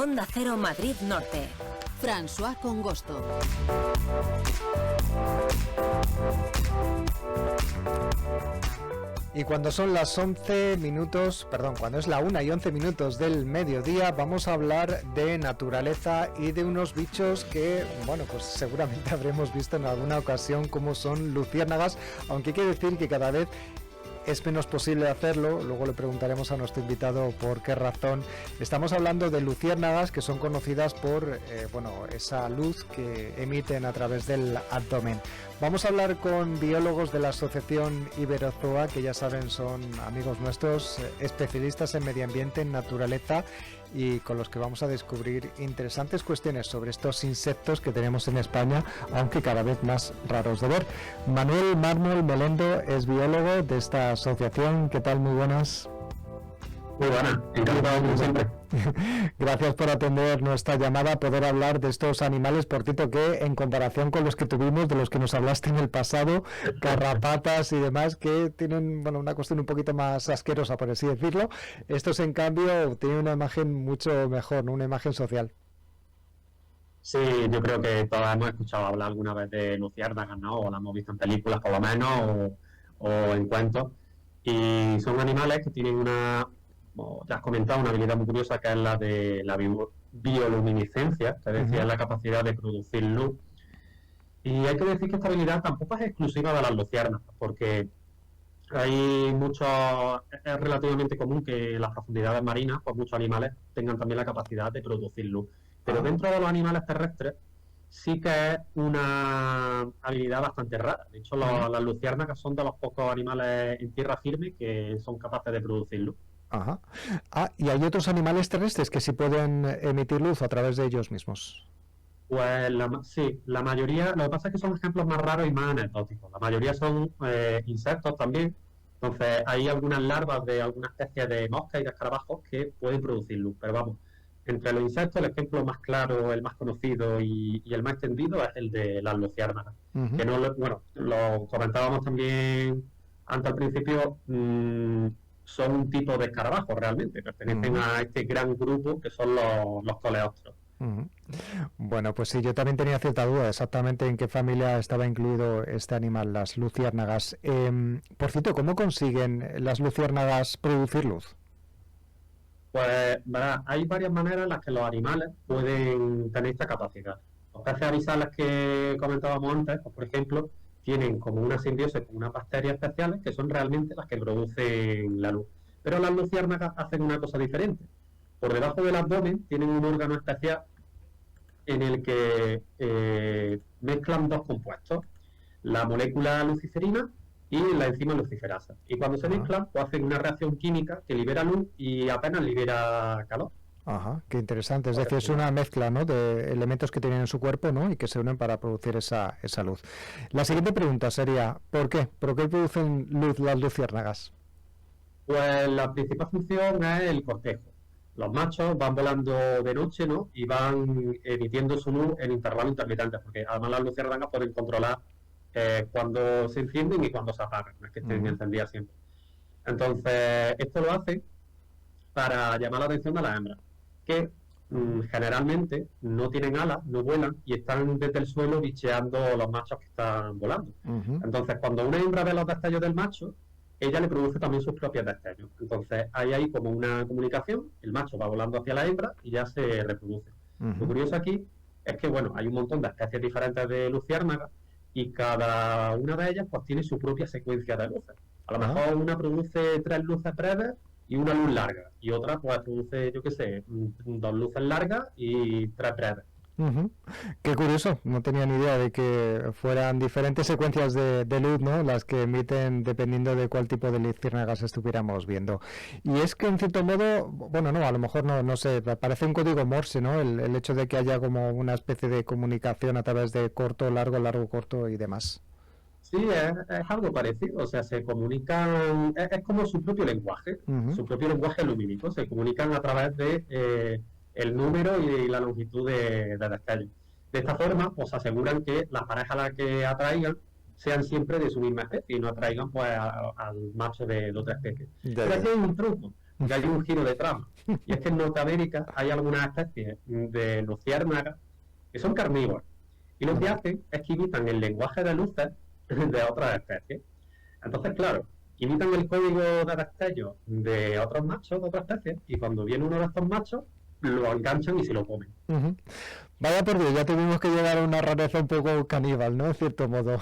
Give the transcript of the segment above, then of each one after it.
Onda Cero Madrid Norte. François Congosto. Y cuando son las 11 minutos, cuando es la 1:11 del mediodía, vamos a hablar de naturaleza y de unos bichos que, pues seguramente habremos visto en alguna ocasión, como son luciérnagas, aunque hay que decir que cada vez es menos posible hacerlo. Luego le preguntaremos a nuestro invitado por qué razón. Estamos hablando de luciérnagas que son conocidas por esa luz que emiten a través del abdomen. Vamos a hablar con biólogos de la Asociación Iberozoa, que ya saben son amigos nuestros, especialistas en medio ambiente, en naturaleza, y con los que vamos a descubrir interesantes cuestiones sobre estos insectos que tenemos en España, aunque cada vez más raros de ver. Manuel Mármol Melendo es biólogo de esta asociación. ¿Qué tal? Muy buenas. Muy buenas, encantado como siempre. Gracias por atender nuestra llamada, poder hablar de estos animales, por cierto, que en comparación con los que tuvimos, de los que nos hablaste en el pasado, garrapatas y demás, que tienen una cuestión un poquito más asquerosa, por así decirlo, estos en cambio tienen una imagen mucho mejor, ¿no? Una imagen social. Sí, yo creo que todos hemos escuchado hablar alguna vez de luciérnagas, ¿no? O la hemos visto en películas por lo menos, o en cuentos, y son animales que tienen como ya has comentado, una habilidad muy curiosa, que es la de la bioluminiscencia, que decía, es la capacidad de producir luz. Y hay que decir que esta habilidad tampoco es exclusiva de las luciérnagas, porque es relativamente común que en las profundidades marinas, pues muchos animales tengan también la capacidad de producir luz. Pero dentro de los animales terrestres sí que es una habilidad bastante rara. De hecho, las luciérnagas son de los pocos animales en tierra firme que son capaces de producir luz. Ajá. ¿Y hay otros animales terrestres que sí pueden emitir luz a través de ellos mismos? Pues sí, la mayoría, lo que pasa es que son ejemplos más raros y más anecdóticos. La mayoría son insectos también. Entonces hay algunas larvas de alguna especie de moscas y de escarabajos que pueden producir luz. Pero vamos, entre los insectos el ejemplo más claro, el más conocido y el más extendido es el de las luciérnagas. Que lo comentábamos también antes al principio. Son un tipo de escarabajo realmente, pertenecen a este gran grupo que son los coleópteros. Bueno, pues sí, yo también tenía cierta duda exactamente en qué familia estaba incluido este animal, las luciérnagas. Por cierto, ¿cómo consiguen las luciérnagas producir luz? Pues hay varias maneras en las que los animales pueden tener esta capacidad. Los peces abisales que comentábamos antes, pues, por ejemplo, tienen como una simbiosis con unas bacterias especiales que son realmente las que producen la luz. Pero las luciérnagas hacen una cosa diferente. Por debajo del abdomen tienen un órgano especial en el que mezclan dos compuestos, la molécula luciferina y la enzima luciferasa. Y cuando se mezclan, pues hacen una reacción química que libera luz y apenas libera calor. Ajá, qué interesante. Es decir, es una mezcla, ¿no?, de elementos que tienen en su cuerpo, ¿no?, y que se unen para producir esa luz. La siguiente pregunta sería, ¿por qué? ¿Por qué producen luz las luciérnagas? Pues la principal función es el cortejo. Los machos van volando de noche, ¿no?, y van emitiendo su luz en intervalos intermitentes, porque además las luciérnagas pueden controlar cuando se encienden y cuando se apagan, no es que estén encendidas siempre. Entonces, esto lo hacen para llamar la atención de las hembras, que generalmente no tienen alas, no vuelan y están desde el suelo bicheando los machos que están volando. Entonces, cuando una hembra ve los destellos del macho, ella le produce también sus propios destellos. Entonces, hay como una comunicación, el macho va volando hacia la hembra y ya se reproduce. Lo curioso aquí es que, hay un montón de especies diferentes de luciérnagas y cada una de ellas pues tiene su propia secuencia de luces. A lo mejor una produce 3 luces breves y una luz larga, y otra pues produce, 2 luces largas y 3 breves. Qué curioso, no tenía ni idea de que fueran diferentes secuencias de luz, ¿no?, las que emiten dependiendo de cuál tipo de luciérnagas estuviéramos viendo. Y es que en cierto modo, a lo mejor no sé, parece un código Morse, ¿no?, el hecho de que haya como una especie de comunicación a través de corto, largo, largo, corto y demás. Sí, es algo parecido, o sea, se comunican, es como su propio lenguaje lumínico, se comunican a través de el número y la longitud de destellos. De esta forma, pues aseguran que las parejas a las que atraigan sean siempre de su misma especie y no atraigan pues al macho de otra especie. Pero aquí hay un truco, que hay un giro de trama. Y es que en Norteamérica hay algunas especies de luciérnagas que son carnívoras. Y lo que hacen es que imitan el lenguaje de luces de otras especies. Entonces, claro, imitan el código de destello de otros machos de otras especies y cuando viene uno de estos machos, lo enganchan y se lo comen. Ujú. Vaya por Dios, ya tuvimos que llegar a una rareza un poco caníbal, ¿no? En cierto modo.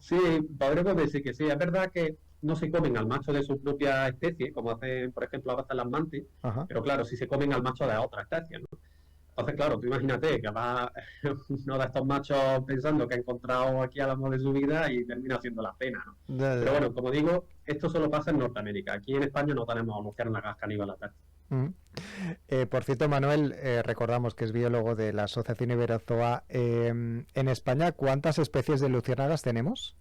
Sí, podríamos decir que sí. Es verdad que no se comen al macho de su propia especie, como hacen, por ejemplo, a veces las mantis, Ajá. pero claro, sí se comen al macho de otra especie, ¿no? Entonces, claro, tú imagínate que va uno de estos machos pensando que ha encontrado aquí al amor de su vida y termina haciendo la cena, ¿no? Ya, Pero ya. bueno, como digo, esto solo pasa en Norteamérica. Aquí en España no tenemos luciérnagas caníbales. Mm. Por cierto, Manuel, recordamos que es biólogo de la Asociación Iberozoa. En España, ¿cuántas especies de luciérnagas tenemos?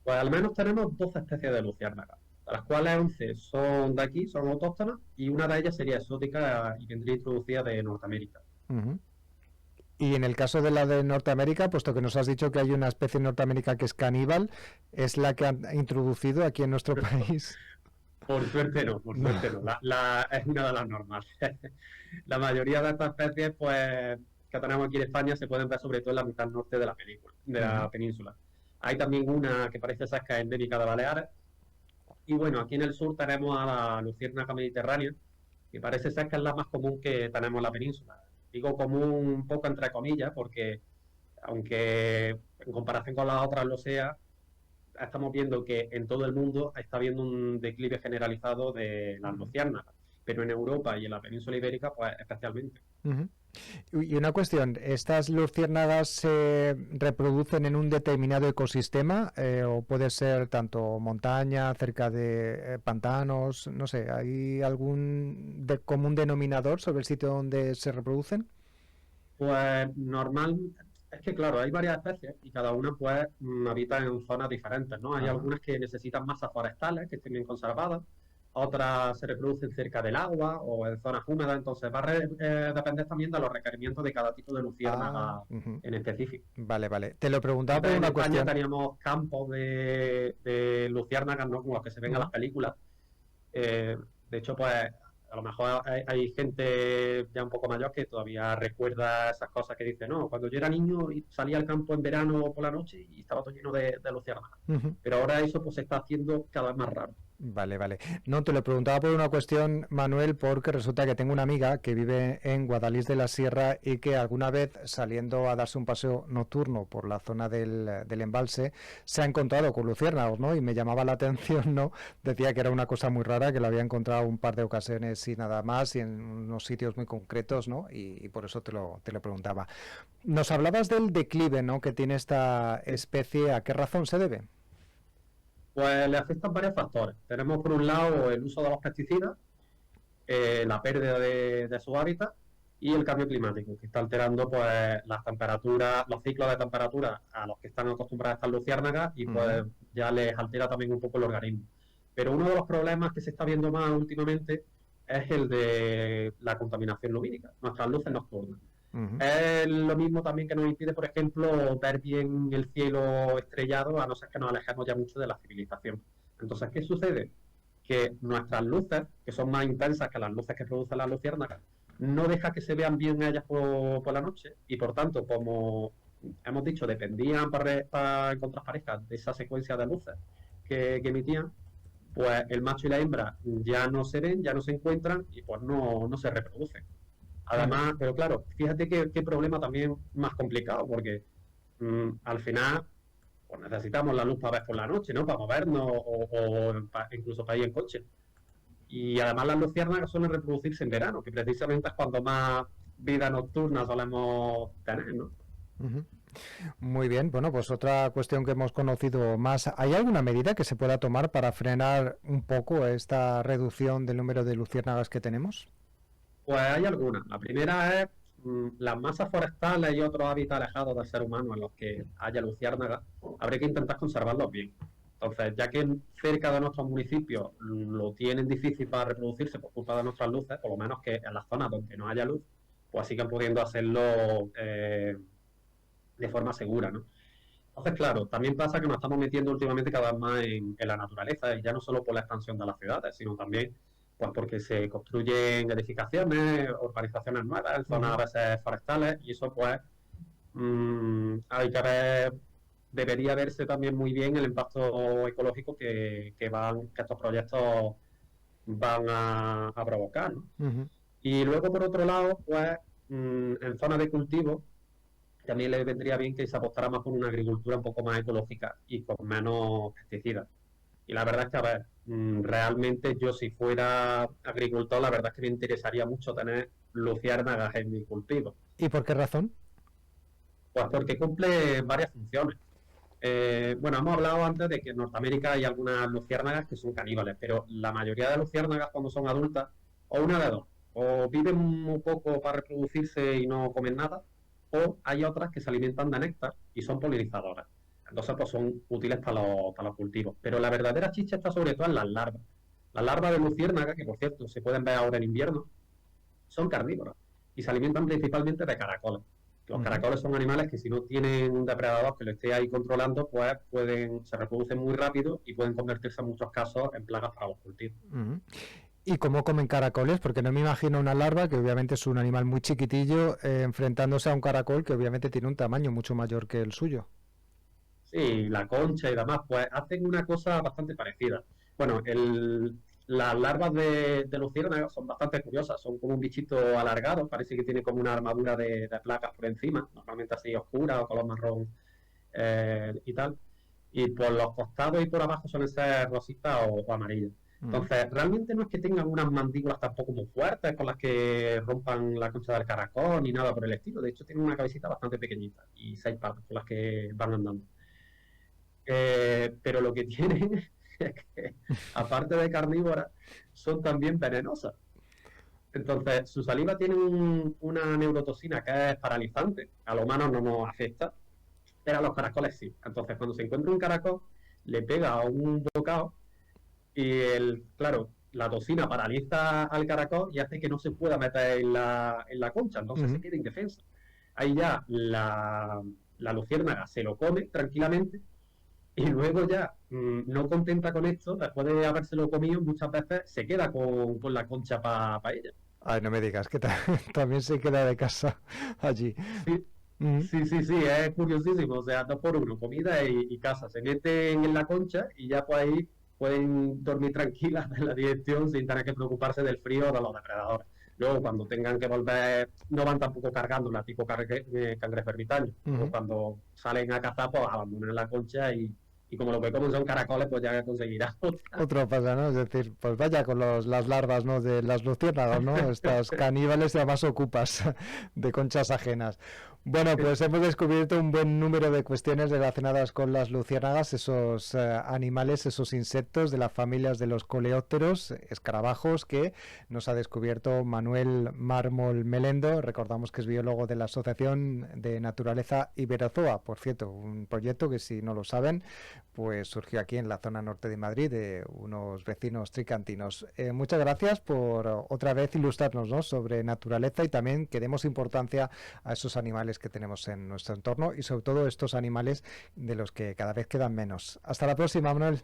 Pues al menos tenemos 12 especies de luciérnagas, de las cuales 11 son de aquí, son autóctonas, y una de ellas sería exótica y vendría introducida de Norteamérica. Ujú. Y en el caso de la de Norteamérica, puesto que nos has dicho que hay una especie en Norteamérica que es caníbal, ¿es la que han introducido aquí en nuestro país? Por suerte no, por suerte no. Es una de las normales. La mayoría de estas especies, pues, que tenemos aquí en España se pueden ver sobre todo en la mitad norte de la película, de la península. Hay también una que parece ser que es endémica de Baleares. Y bueno, aquí en el sur tenemos a la luciérnaga mediterránea, que parece ser que es la más común que tenemos en la península. Digo común un poco entre comillas, porque aunque en comparación con las otras lo sea, estamos viendo que en todo el mundo está habiendo un declive generalizado de las luciérnagas, pero en Europa y en la península ibérica, pues especialmente. Ujú. Y una cuestión, ¿estas luciérnagas se reproducen en un determinado ecosistema o puede ser tanto montaña, cerca de pantanos, no sé, ¿hay algún común denominador sobre el sitio donde se reproducen? Pues normal, es que claro, hay varias especies y cada una pues habita en zonas diferentes, ¿no? Hay Ajá. algunas que necesitan masas forestales, que estén bien conservadas, otras se reproducen cerca del agua o en zonas húmedas, entonces va a depender también de los requerimientos de cada tipo de Ah, luciérnaga ujú. en específico. Vale, vale. Te lo preguntaba por Antes en una España cuestión. teníamos campos de luciérnagas, ¿no? Como los que se ven en las Ujú. películas. Eh, de hecho, pues a lo mejor hay gente ya un poco mayor que todavía recuerda esas cosas que dice, no, cuando yo era niño y salía al campo en verano por la noche y estaba todo lleno de luciérnagas. Ujú. Pero ahora eso pues se está haciendo cada vez más raro. Vale, vale. No, te lo preguntaba por una cuestión, Manuel, porque resulta que tengo una amiga que vive en Guadalís de la Sierra y que alguna vez saliendo a darse un paseo nocturno por la zona del embalse se ha encontrado con luciérnagos, ¿no? Y me llamaba la atención, ¿no? Decía que era una cosa muy rara, que lo había encontrado un par de ocasiones y nada más y en unos sitios muy concretos, ¿no? Y por eso te lo preguntaba. Nos hablabas del declive, ¿no? Que tiene esta especie. ¿A qué razón se debe? Pues le afectan varios factores. Tenemos por un lado el uso de los pesticidas, la pérdida de su hábitat y el cambio climático, que está alterando pues las temperaturas, los ciclos de temperatura a los que están acostumbradas estas luciérnagas y pues ya les altera también un poco el organismo. Pero uno de los problemas que se está viendo más últimamente es el de la contaminación lumínica, nuestras luces nocturnas. Ujú. Es lo mismo también que nos impide, por ejemplo, ver bien el cielo estrellado, a no ser que nos alejemos ya mucho de la civilización. Entonces, ¿qué sucede? Que nuestras luces, que son más intensas que las luces que producen las luciérnagas, no deja que se vean bien ellas por la noche y por tanto, como hemos dicho, dependían para encontrar parejas de esa secuencia de luces que emitían, pues el macho y la hembra ya no se ven, ya no se encuentran y pues no se reproducen. Ujú. Además, pero claro, fíjate qué problema también más complicado, porque al final pues necesitamos la luz para ver por la noche, ¿no? Para movernos incluso para ir en coche. Y además las luciérnagas suelen reproducirse en verano, que precisamente es cuando más vida nocturna solemos tener, ¿no? Ujú. Muy bien, bueno, pues otra cuestión que hemos conocido más. ¿Hay alguna medida que se pueda tomar para frenar un poco esta reducción del número de luciérnagas que tenemos? Pues hay algunas. La primera es las masas forestales y otros hábitats alejados del ser humano en los que haya luciérnagas, habría que intentar conservarlos bien. Entonces, ya que cerca de nuestros municipios lo tienen difícil para reproducirse por culpa de nuestras luces, por lo menos que en las zonas donde no haya luz, pues sigan pudiendo hacerlo de forma segura, ¿no? Entonces, claro, también pasa que nos estamos metiendo últimamente cada vez más en la naturaleza, y ya no solo por la expansión de las ciudades, sino también pues porque se construyen edificaciones, urbanizaciones nuevas en zonas a Ujú. veces forestales, y eso pues hay que ver, debería verse también muy bien el impacto ecológico que estos proyectos van a provocar, ¿no? Ujú. Y luego, por otro lado, pues en zonas de cultivo también le vendría bien que se apostara más por una agricultura un poco más ecológica y con menos pesticidas. Y la verdad es que, a ver, realmente yo si fuera agricultor, la verdad es que me interesaría mucho tener luciérnagas en mi cultivo. ¿Y por qué razón? Pues porque cumple varias funciones. Bueno, hemos hablado antes de que en Norteamérica hay algunas luciérnagas que son caníbales, pero la mayoría de luciérnagas cuando son adultas, o una de dos, o viven muy poco para reproducirse y no comen nada, o hay otras que se alimentan de néctar y son polinizadoras. Entonces, pues son útiles para los cultivos. Pero la verdadera chicha está sobre todo en las larvas. Las larvas de luciérnaga, que por cierto se pueden ver ahora en invierno, son carnívoras y se alimentan principalmente de caracoles. Los Ujú. caracoles son animales que si no tienen un depredador que lo esté ahí controlando, pues se reproducen muy rápido y pueden convertirse en muchos casos en plagas para los cultivos. Ujú. ¿Y cómo comen caracoles? Porque no me imagino una larva, que obviamente es un animal muy chiquitillo, enfrentándose a un caracol que obviamente tiene un tamaño mucho mayor que el suyo. Sí, la concha y demás, pues hacen una cosa bastante parecida. Bueno, las larvas de luciérnagas son bastante curiosas, son como un bichito alargado, parece que tiene como una armadura de placas por encima, normalmente así oscura o color marrón y tal. Y por los costados y por abajo suelen ser rositas o amarillas. Ujú. Entonces, realmente no es que tengan unas mandíbulas tampoco muy fuertes con las que rompan la concha del caracol ni nada por el estilo. De hecho, tienen una cabecita bastante pequeñita y 6 patas con las que van andando. Pero lo que tienen es que, aparte de carnívoras, son también venenosas. Entonces, su saliva tiene una neurotoxina que es paralizante. A los humanos no nos afecta, pero a los caracoles sí. Entonces, cuando se encuentra un caracol, le pega un bocado y, claro, la toxina paraliza al caracol y hace que no se pueda meter en la concha, entonces se Ujú. queda indefenso. Ahí ya la luciérnaga se lo come tranquilamente y luego ya, no contenta con esto, después de habérselo comido, muchas veces se queda con la concha para ella. Ay, no me digas que también se queda de casa allí. Sí, Ujú. sí, sí, sí, es curiosísimo. O sea, 2 por 1, comida y casa. Se meten en la concha y ya por ahí pueden dormir tranquilas en la dirección sin tener que preocuparse del frío o de los depredadores. Luego, cuando tengan que volver, no van tampoco cargando la tipo cangrejo ermitaño. Luego, Ujú. cuando salen a cazar, pues abandonan la concha y como lo que comen son caracoles, pues ya conseguirán otra. Otro pasa, ¿no? Es decir, pues vaya con las larvas, ¿no? De las luciérnagas, ¿no? Estas caníbales y además ocupas de conchas ajenas. Bueno, pues hemos descubierto un buen número de cuestiones relacionadas con las luciérnagas, esos animales, esos insectos de las familias de los coleópteros, escarabajos, que nos ha descubierto Manuel Mármol Melendo. Recordamos que es biólogo de la Asociación de Naturaleza Iberozoa, por cierto, un proyecto que, si no lo saben, pues surgió aquí en la zona norte de Madrid de unos vecinos tricantinos. Muchas gracias por otra vez ilustrarnos, ¿no?, sobre naturaleza, y también que demos importancia a esos animales que tenemos en nuestro entorno y sobre todo estos animales de los que cada vez quedan menos. Hasta la próxima, Manuel.